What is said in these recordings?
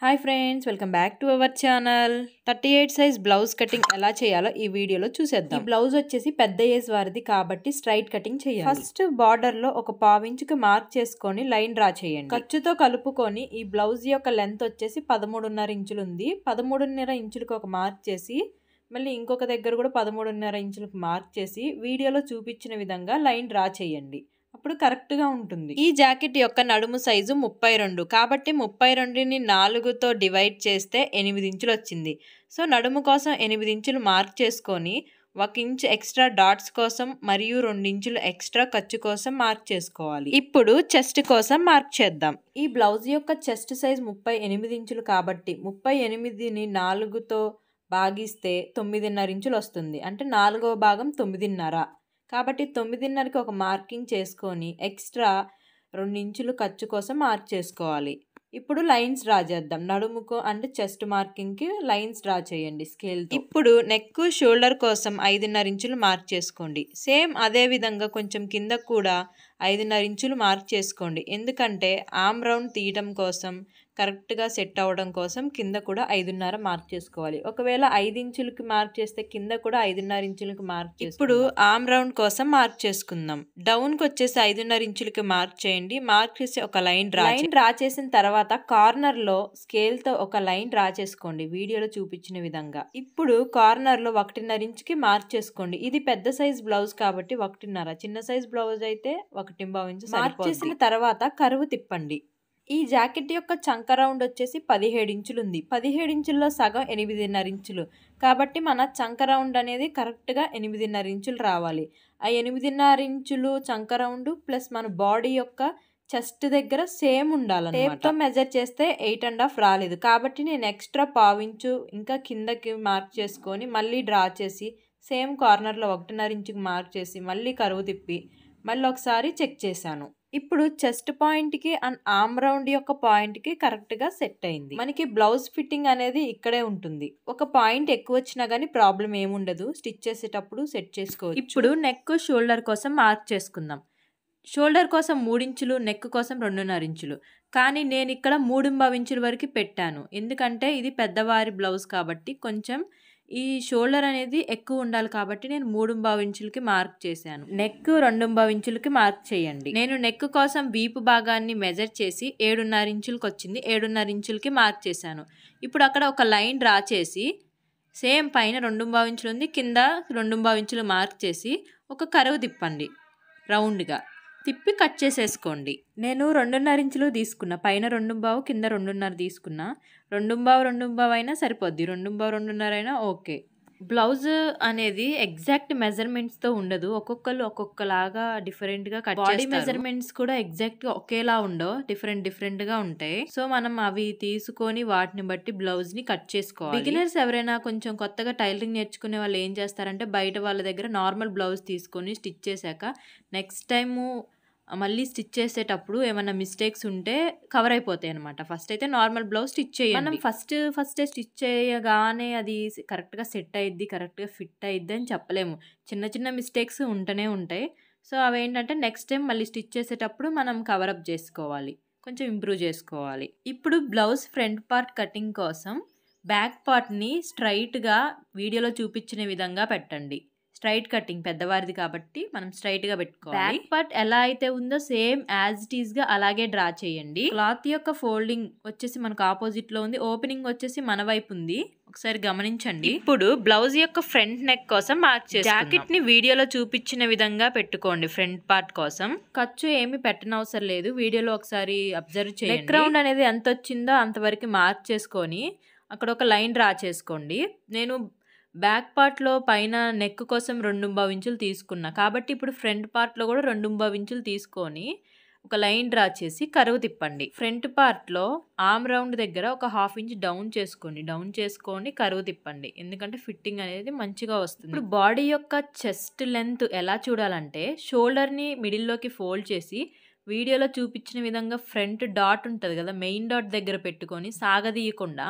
Hi friends, welcome back to our channel. 38 size blouse cutting ఎలా చేయాలో ఈ వీడియోలో చూసేద్దాం. ఈ బ్లౌజ్ వచ్చేసి పెద్ద ఏజ్ వారిది కాబట్టి స్ట్రైట్ కటింగ్ చేయాలి. ఫస్ట్ బార్డర్ లో ఒక పావించుకి మార్క్ చేసుకొని లైన్ డ్రా చేయండి. ఖర్చుతో కలుపుకొని ఈ బ్లౌజ్ యొక్క లెంత్ వచ్చేసి 13.5 ఇంచులు ఉంది. 13.5 ఇంచులకు ఒక మార్క్ చేసి మళ్ళీ ఇంకొక దగ్గర కూడా 13.5 ఇంచులకు మార్క్ చేసి వీడియోలో చూపించిన విధంగా లైన్ డ్రా చేయండి. అప్పుడు కరెక్ట్గా ఉంటుంది. ఈ జాకెట్ యొక్క నడుము సైజు 32 కాబట్టి 32ని 4తో డివైడ్ చేస్తే 8 ఇంచులు వచ్చింది. సో నడుము కోసం 8 ఇంచులు మార్క్ చేసుకొని 1 ఇంచ్ ఎక్స్ట్రా డాట్స్ కోసం మరియు 2 ఇంచులు ఎక్స్ట్రా ఖర్చు కోసం మార్క్ చేసుకోవాలి. ఇప్పుడు చెస్ట్ కోసం మార్క్ చేద్దాం. ఈ బ్లౌజ్ యొక్క చెస్ట్ సైజ్ 38 ఇంచులు కాబట్టి 38ని 4తో భాగిస్తే 9.5 ఇంచులు వస్తుంది. అంటే 4వ భాగం 9.5. కాబట్టి 9.5కి ఒక మార్కింగ్ చేసుకొని ఎక్స్ట్రా 2 ఇంచులు ఖర్చు కోసం మార్క్ చేసుకోవాలి. ఇప్పుడు లైన్స్ డ్రా చేద్దాం. నడుముకు అంటే చెస్ట్ మార్కింగ్కి లైన్స్ డ్రా చేయండి స్కేల్తో. ఇప్పుడు నెక్ షోల్డర్ కోసం 5.5 ఇంచులు మార్క్ చేసుకోండి. సేమ్ అదే విధంగా కొంచెం కింద కూడా 5.5 ఇంచులు మార్క్ చేసుకోండి. ఎందుకంటే ఆర్మ్ రౌండ్ తీయడం కోసం కరెక్ట్గా సెట్ అవ్వడం కోసం కింద కూడా 5.5 మార్క్ చేసుకోవాలి. ఒకవేళ 5 ఇంచులకి మార్క్ చేస్తే కింద కూడా 5.5 ఇంచులకి మార్క్ చేసుకోండి. ఇప్పుడు ఆర్మ్ రౌండ్ కోసం మార్క్ చేసుకుందాం. డౌన్కి వచ్చేసి 5.5 ఇంచులకి మార్క్ చేయండి. మార్క్ చేసి ఒక లైన్ డ్రా చేసిన తర్వాత కార్నర్లో స్కేల్తో ఒక లైన్ డ్రా చేసుకోండి వీడియోలో చూపించిన విధంగా. ఇప్పుడు కార్నర్లో 1.5 ఇంచుకి మార్క్ చేసుకోండి. ఇది పెద్ద సైజ్ బ్లౌజ్ కాబట్టి 1.5, చిన్న సైజ్ బ్లౌజ్ అయితే 1.5 ఇంచు. మార్క్ చేసిన తర్వాత కరువు తిప్పండి. ఈ జాకెట్ యొక్క చంక రౌండ్ వచ్చేసి 17 ఇంచులు ఉంది. 17 ఇంచుల్లో సగం 8.5 ఇంచులు కాబట్టి మన చంక రౌండ్ అనేది కరెక్ట్గా 8.5 ఇంచులు రావాలి. ఆ 8.5 ఇంచులు చంక రౌండ్ ప్లస్ మన బాడీ యొక్క చెస్ట్ దగ్గర సేమ్ ఉండాలి. టేప్తో మెజర్ చేస్తే 8.5 రాలేదు కాబట్టి నేను ఎక్స్ట్రా పావించు ఇంకా కిందకి మార్క్ చేసుకొని మళ్ళీ డ్రా చేసి సేమ్ కార్నర్లో 1.5 ఇంచుకి మార్క్ చేసి మళ్ళీ కరువు తిప్పి మళ్ళీ ఒకసారి చెక్ చేశాను. ఇప్పుడు చెస్ట్ పాయింట్కి అండ్ ఆర్మ్ రౌండ్ యొక్క పాయింట్కి కరెక్ట్గా సెట్ అయింది. మనకి బ్లౌజ్ ఫిట్టింగ్ అనేది ఇక్కడే ఉంటుంది. ఒక పాయింట్ ఎక్కువ వచ్చినా కానీ ప్రాబ్లం ఏముండదు. స్టిచ్ చేసేటప్పుడు సెట్ చేసుకోవచ్చు. ఇప్పుడు నెక్ షోల్డర్ కోసం మార్క్ చేసుకుందాం. షోల్డర్ కోసం 3 ఇంచులు, నెక్ కోసం 2.5 ఇంచులు. కానీ నేను ఇక్కడ 3.5 ఇంచుల వరకు పెట్టాను. ఎందుకంటే ఇది పెద్దవారి బ్లౌజ్ కాబట్టి కొంచెం ఈ షోల్డర్ అనేది ఎక్కువ ఉండాలి కాబట్టి నేను 3.5 ఇంచులకి మార్క్ చేశాను. నెక్ 2.5 ఇంచులకి మార్క్ చేయండి. నేను నెక్ కోసం వీపు భాగాన్ని మెజర్ చేసి 7.5 ఇంచులకి వచ్చింది. 7.5 ఇంచులకి మార్క్ చేశాను. ఇప్పుడు అక్కడ ఒక లైన్ డ్రా చేసి సేమ్ పైన 2.5 ఇంచులు ఉంది, కింద 2.5 ఇంచులు మార్క్ చేసి ఒక కరువు తిప్పండి. రౌండ్గా తిప్పి కట్ చేసేసుకోండి. నేను 2.5 ఇంచులు తీసుకున్నా. పైన 2.5 కింద 2.5 తీసుకున్నా. 2.5 అయినా సరిపోద్ది, 2.5 అయినా ఓకే. బ్లౌజ్ అనేది ఎగ్జాక్ట్ మెజర్మెంట్స్తో ఉండదు. ఒక్కొక్కరు ఒక్కొక్కలాగా డిఫరెంట్గా కట్ చేస్తారు. బాడీ మెజర్మెంట్స్ కూడా ఎగ్జాక్ట్గా ఒకేలా ఉండవు, డిఫరెంట్గా ఉంటాయి. సో మనం అవి తీసుకొని వాటిని బట్టి బ్లౌజ్ని కట్ చేసుకోవాలి. బిగినర్స్ ఎవరైనా కొంచెం కొత్తగా టైలరింగ్ నేర్చుకునే వాళ్ళు ఏం చేస్తారంటే బయట వాళ్ళ దగ్గర నార్మల్ బ్లౌజ్ తీసుకొని స్టిచ్ చేశాక నెక్స్ట్ టైము మళ్ళీ స్టిచ్ చేసేటప్పుడు ఏమైనా మిస్టేక్స్ ఉంటే కవర్ అయిపోతాయి అనమాట. ఫస్ట్ అయితే నార్మల్ బ్లౌజ్ స్టిచ్ చేయాలి. మనం ఫస్ట్ స్టిచ్ చేయగానే అది కరెక్ట్గా సెట్ అయ్యిద్ది, కరెక్ట్గా ఫిట్ అయ్యిద్ది అని చెప్పలేము. చిన్న మిస్టేక్స్ ఉంటూనే ఉంటాయి. సో అవేంటంటే నెక్స్ట్ టైం మళ్ళీ స్టిచ్ చేసేటప్పుడు మనం కవరప్ చేసుకోవాలి, కొంచెం ఇంప్రూవ్ చేసుకోవాలి. ఇప్పుడు బ్లౌజ్ ఫ్రంట్ పార్ట్ కటింగ్ కోసం బ్యాక్ పార్ట్ని స్ట్రైట్గా వీడియోలో చూపించిన విధంగా పెట్టండి. స్ట్రైట్ కటింగ్ పెద్దవారిది కాబట్టి మనం స్ట్రైట్గా పెట్టుకోవాలి. బ్యాక్ పార్ట్ ఎలా అయితే ఉందో సేమ్ యాజ్ ఇట్ ఈస్గా అలాగే డ్రా చేయండి. క్లాత్ యొక్క ఫోల్డింగ్ వచ్చేసి మనకు ఆపోజిట్లో ఉంది, ఓపెనింగ్ వచ్చేసి మన వైపు ఉంది. ఒకసారి గమనించండి. ఇప్పుడు బ్లౌజ్ యొక్క ఫ్రంట్ నెక్ కోసం మార్క్ చేసి జాకెట్ ని వీడియోలో చూపించిన విధంగా పెట్టుకోండి. ఫ్రంట్ పార్ట్ కోసం ఖర్చు ఏమి పెట్టనవసరం లేదు. వీడియోలో ఒకసారి అబ్జర్వ్ చేయండి. నెక్ రౌండ్ అనేది ఎంత వచ్చిందో అంతవరకు మార్క్ చేసుకొని అక్కడ ఒక లైన్ డ్రా చేసుకోండి. నేను బ్యాక్ పార్ట్లో పైన నెక్ కోసం 2.5 ఇంచులు తీసుకున్నా కాబట్టి ఇప్పుడు ఫ్రంట్ పార్ట్లో కూడా 2.5 ఇంచులు తీసుకొని ఒక లైన్ డ్రా చేసి కరువు తిప్పండి. ఫ్రంట్ పార్ట్లో ఆర్మ్ రౌండ్ దగ్గర ఒక 1/2 ఇంచ్ డౌన్ చేసుకొని కరువు తిప్పండి. ఎందుకంటే ఫిట్టింగ్ అనేది మంచిగా వస్తుంది. ఇప్పుడు బాడీ యొక్క చెస్ట్ లెంత్ ఎలా చూడాలంటే షోల్డర్ని మిడిల్లోకి ఫోల్డ్ చేసి వీడియోలో చూపించిన విధంగా ఫ్రంట్ డాట్ ఉంటుంది కదా, మెయిన్ డాట్ దగ్గర పెట్టుకొని సాగదీయకుండా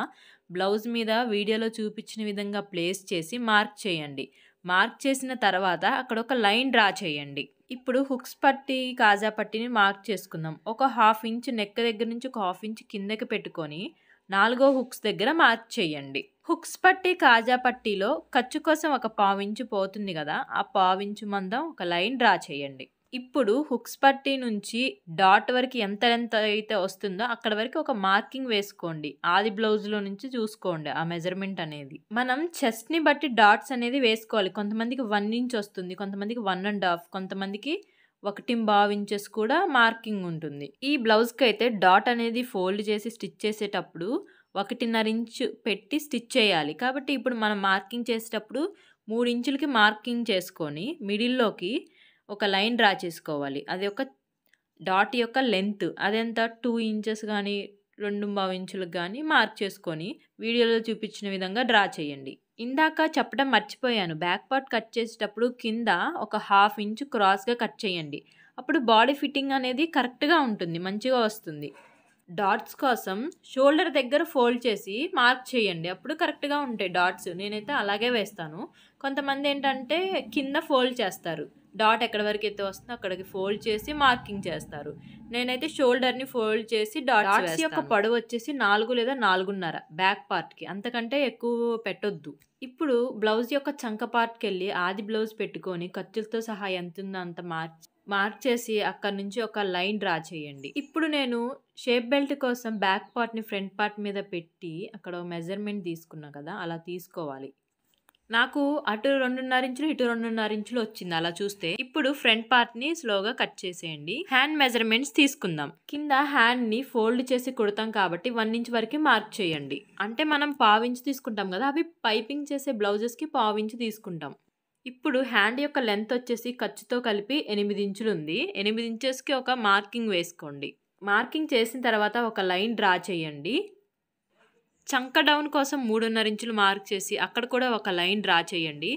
బ్లౌజ్ మీద వీడియోలో చూపించిన విధంగా ప్లేస్ చేసి మార్క్ చేయండి. మార్క్ చేసిన తర్వాత అక్కడ ఒక లైన్ డ్రా చేయండి. ఇప్పుడు హుక్స్ పట్టి కాజా పట్టిని మార్క్ చేసుకుందాం. ఒక 1/2 ఇంచ్ నెక్ దగ్గర నుంచి ఒక 1/2 ఇంచ్ కిందకి పెట్టుకొని 4వ హుక్స్ దగ్గర మార్క్ చేయండి. హుక్స్ పట్టి కాజా పట్టీలో ఖర్చు కోసం ఒక పావించు పోతుంది కదా, ఆ పావించు మందం ఒక లైన్ డ్రా చేయండి. ఇప్పుడు హుక్స్ పట్టీ నుంచి డాట్ వరకు ఎంత అయితే వస్తుందో అక్కడ వరకు ఒక మార్కింగ్ వేసుకోండి. ఆది బ్లౌజ్లో నుంచి చూసుకోండి ఆ మెజర్మెంట్ అనేది. మనం చెస్ట్ని బట్టి డాట్స్ అనేది వేసుకోవాలి. కొంతమందికి 1 ఇంచ్ వస్తుంది, కొంతమందికి 1.5, కొంతమందికి 1.25 ఇంచెస్ కూడా మార్కింగ్ ఉంటుంది. ఈ బ్లౌజ్కి అయితే డాట్ అనేది ఫోల్డ్ చేసి స్టిచ్ చేసేటప్పుడు 1.5 ఇంచ్ పెట్టి స్టిచ్ చేయాలి. కాబట్టి ఇప్పుడు మనం మార్కింగ్ చేసేటప్పుడు 3 ఇంచులకి మార్కింగ్ చేసుకొని మిడిల్లోకి ఒక లైన్ డ్రా చేసుకోవాలి. అది ఒక డాట్ యొక్క లెంత్ అదెంత 2 ఇంచెస్ కానీ 2.25 ఇంచులకు కానీ మార్క్ చేసుకొని వీడియోలో చూపించిన విధంగా డ్రా చేయండి. ఇందాక చెప్పడం మర్చిపోయాను, బ్యాక్ పార్ట్ కట్ చేసేటప్పుడు కింద ఒక 1/2 ఇంచు క్రాస్గా కట్ చేయండి. అప్పుడు బాడీ ఫిట్టింగ్ అనేది కరెక్ట్గా ఉంటుంది, మంచిగా వస్తుంది. డాట్స్ కోసం షోల్డర్ దగ్గర ఫోల్డ్ చేసి మార్క్ చేయండి, అప్పుడు కరెక్ట్గా ఉంటాయి డాట్స్. నేనైతే అలాగే వేస్తాను. కొంతమంది ఏంటంటే కింద ఫోల్డ్ చేస్తారు, డాట్ ఎక్కడి వరకు అయితే వస్తుందో అక్కడికి ఫోల్డ్ చేసి మార్కింగ్ చేస్తారు. నేనైతే షోల్డర్ని ఫోల్డ్ చేసి డాట్స్ యొక్క పొడవు వచ్చేసి 4 లేదా 4.5 బ్యాక్ పార్ట్కి, అంతకంటే ఎక్కువ పెట్టొద్దు. ఇప్పుడు బ్లౌజ్ యొక్క చంక పార్ట్కి వెళ్ళి ఆది బ్లౌజ్ పెట్టుకొని ఖర్చులతో సహా ఎంత ఉందో అంత మార్క్ చేసి అక్కడ నుంచి ఒక లైన్ డ్రా చేయండి. ఇప్పుడు నేను షేప్ బెల్ట్ కోసం బ్యాక్ పార్ట్ని ఫ్రంట్ పార్ట్ మీద పెట్టి అక్కడ మెజర్మెంట్ తీసుకున్నా కదా, అలా తీసుకోవాలి. నాకు అటు 2.5 ఇంచులు ఇటు 2.5 ఇంచులు వచ్చింది అలా చూస్తే. ఇప్పుడు ఫ్రంట్ పార్ట్ని స్లోగా కట్ చేసేయండి. హ్యాండ్ మెజర్మెంట్స్ తీసుకుందాం. కింద హ్యాండ్ని ఫోల్డ్ చేసి కుడతాం కాబట్టి 1 ఇంచ్ వరకు మార్క్ చేయండి. అంటే మనం 1/2 ఇంచ్ తీసుకుంటాం కదా, అవి పైపింగ్ చేసే బ్లౌజెస్కి 1/2 ఇంచ్ తీసుకుంటాం. ఇప్పుడు హ్యాండ్ యొక్క లెంత్ వచ్చేసి ఖర్చుతో కలిపి 8 ఇంచులు ఉంది. 8 ఇంచెస్కి ఒక మార్కింగ్ వేసుకోండి. మార్కింగ్ చేసిన తర్వాత ఒక లైన్ డ్రా చేయండి. చంక డౌన్ కోసం 3.5 ఇంచులు మార్క్ చేసి అక్కడ కూడా ఒక లైన్ డ్రా చేయండి.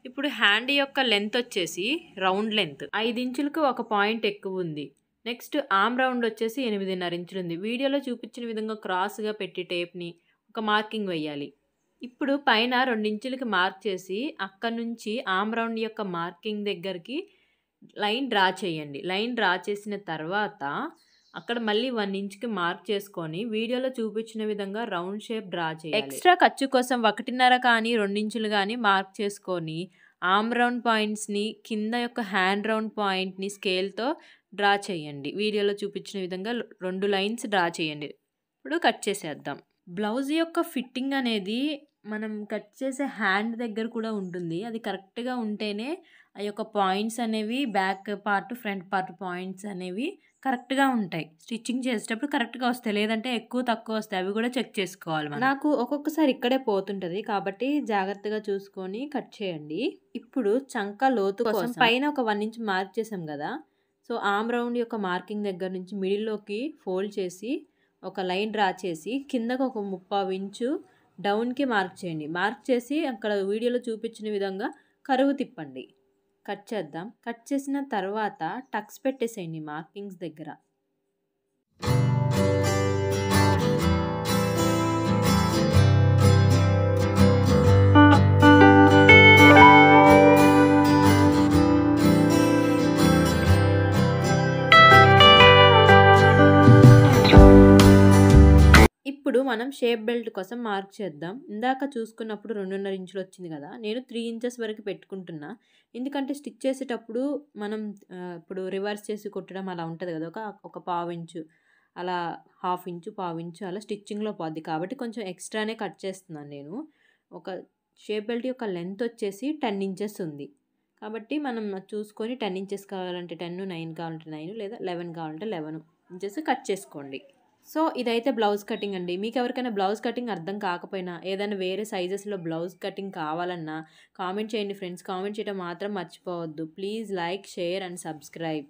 ఇప్పుడు హ్యాండ్ యొక్క లెంత్ వచ్చేసి రౌండ్ లెంత్ 5 ఇంచులకు ఒక పాయింట్ ఎక్కువ ఉంది. నెక్స్ట్ ఆర్మ్ రౌండ్ వచ్చేసి 8.5 ఇంచులు ఉంది. వీడియోలో చూపించిన విధంగా క్రాస్గా పెట్టి టేప్ని ఒక మార్కింగ్ వేయాలి. ఇప్పుడు పైన 2 ఇంచులకి మార్క్ చేసి అక్కడ నుంచి ఆర్మ్ రౌండ్ యొక్క మార్కింగ్ దగ్గరికి లైన్ డ్రా చేయండి. లైన్ డ్రా చేసిన తర్వాత అక్కడ మళ్ళీ 1 ఇంచ్కి మార్క్ చేసుకొని వీడియోలో చూపించిన విధంగా రౌండ్ షేప్ డ్రా చేయాలి. ఎక్స్ట్రా ఖర్చు కోసం 1.5 కానీ 2 ఇంచులు కానీ మార్క్ చేసుకొని ఆర్మ్ రౌండ్ పాయింట్స్ని కింద యొక్క హ్యాండ్ రౌండ్ పాయింట్ని స్కేల్తో డ్రా చేయండి. వీడియోలో చూపించిన విధంగా 2 లైన్స్ డ్రా చేయండి. ఇప్పుడు కట్ చేసేద్దాం. బ్లౌజ్ యొక్క ఫిట్టింగ్ అనేది మనం కట్ చేసే హ్యాండ్ దగ్గర కూడా ఉంటుంది. అది కరెక్ట్గా ఉంటేనే ఆ యొక్క పాయింట్స్ అనేవి back part front part points అనేవి కరెక్ట్గా ఉంటాయి. స్టిచ్చింగ్ చేసేటప్పుడు కరెక్ట్గా వస్తాయి, లేదంటే ఎక్కువ తక్కువ వస్తాయి. అవి కూడా చెక్ చేసుకోవాలి. నాకు ఒక్కొక్కసారి ఇక్కడే పోతుంటుంది కాబట్టి జాగ్రత్తగా చూసుకొని కట్ చేయండి. ఇప్పుడు చంక లోతు కోసం పైన ఒక 1 ఇంచ్ మార్క్ చేసాం కదా, సో ఆర్మ్ రౌండ్ యొక్క మార్కింగ్ దగ్గర నుంచి మిడిల్లోకి ఫోల్డ్ చేసి ఒక లైన్ డ్రా చేసి కిందకు ఒక 3/4 ఇంచు డౌన్కి మార్క్ చేయండి. మార్క్ చేసి అక్కడ వీడియోలో చూపించిన విధంగా కరువు తిప్పండి. కట్ చేద్దాం. కట్ చేసిన తర్వాత టక్స్ పెట్టేసేయండి మార్కింగ్స్ దగ్గర. ఇప్పుడు మనం షేప్ బెల్ట్ కోసం మార్క్ చేద్దాం. ఇందాక చూసుకున్నప్పుడు 2.5 ఇంచులు వచ్చింది కదా, నేను 3 ఇంచెస్ వరకు పెట్టుకుంటున్నా. ఎందుకంటే స్టిచ్ చేసేటప్పుడు మనం ఇప్పుడు రివర్స్ చేసి కుట్టడం అలా ఉంటుంది కదా, ఒక 1/4 ఇంచు అలా 1/2 ఇంచు 1/4 ఇంచు అలా స్టిచ్చింగ్లో పోద్ది కాబట్టి కొంచెం ఎక్స్ట్రానే కట్ చేస్తున్నాను నేను. ఒక షేప్ బెల్ట్ యొక్క లెంత్ వచ్చేసి 10 ఇంచెస్ ఉంది కాబట్టి మనం చూసుకొని 10 ఇంచెస్ కావాలంటే 10, 9 కావాలంటే 9 లేదా 11 కావాలంటే 11 ఇంచెస్ కట్ చేసుకోండి. సో ఇదైతే బ్లౌజ్ కటింగ్ అండి. మీకు ఎవరికైనా బ్లౌజ్ కటింగ్ అర్థం కాకపోయినా ఏదైనా వేరే సైజెస్లో బ్లౌజ్ కటింగ్ కావాలన్నా కామెంట్ చేయండి ఫ్రెండ్స్. కామెంట్ చేయడం మాత్రం మర్చిపోవద్దు. Please like, share and subscribe.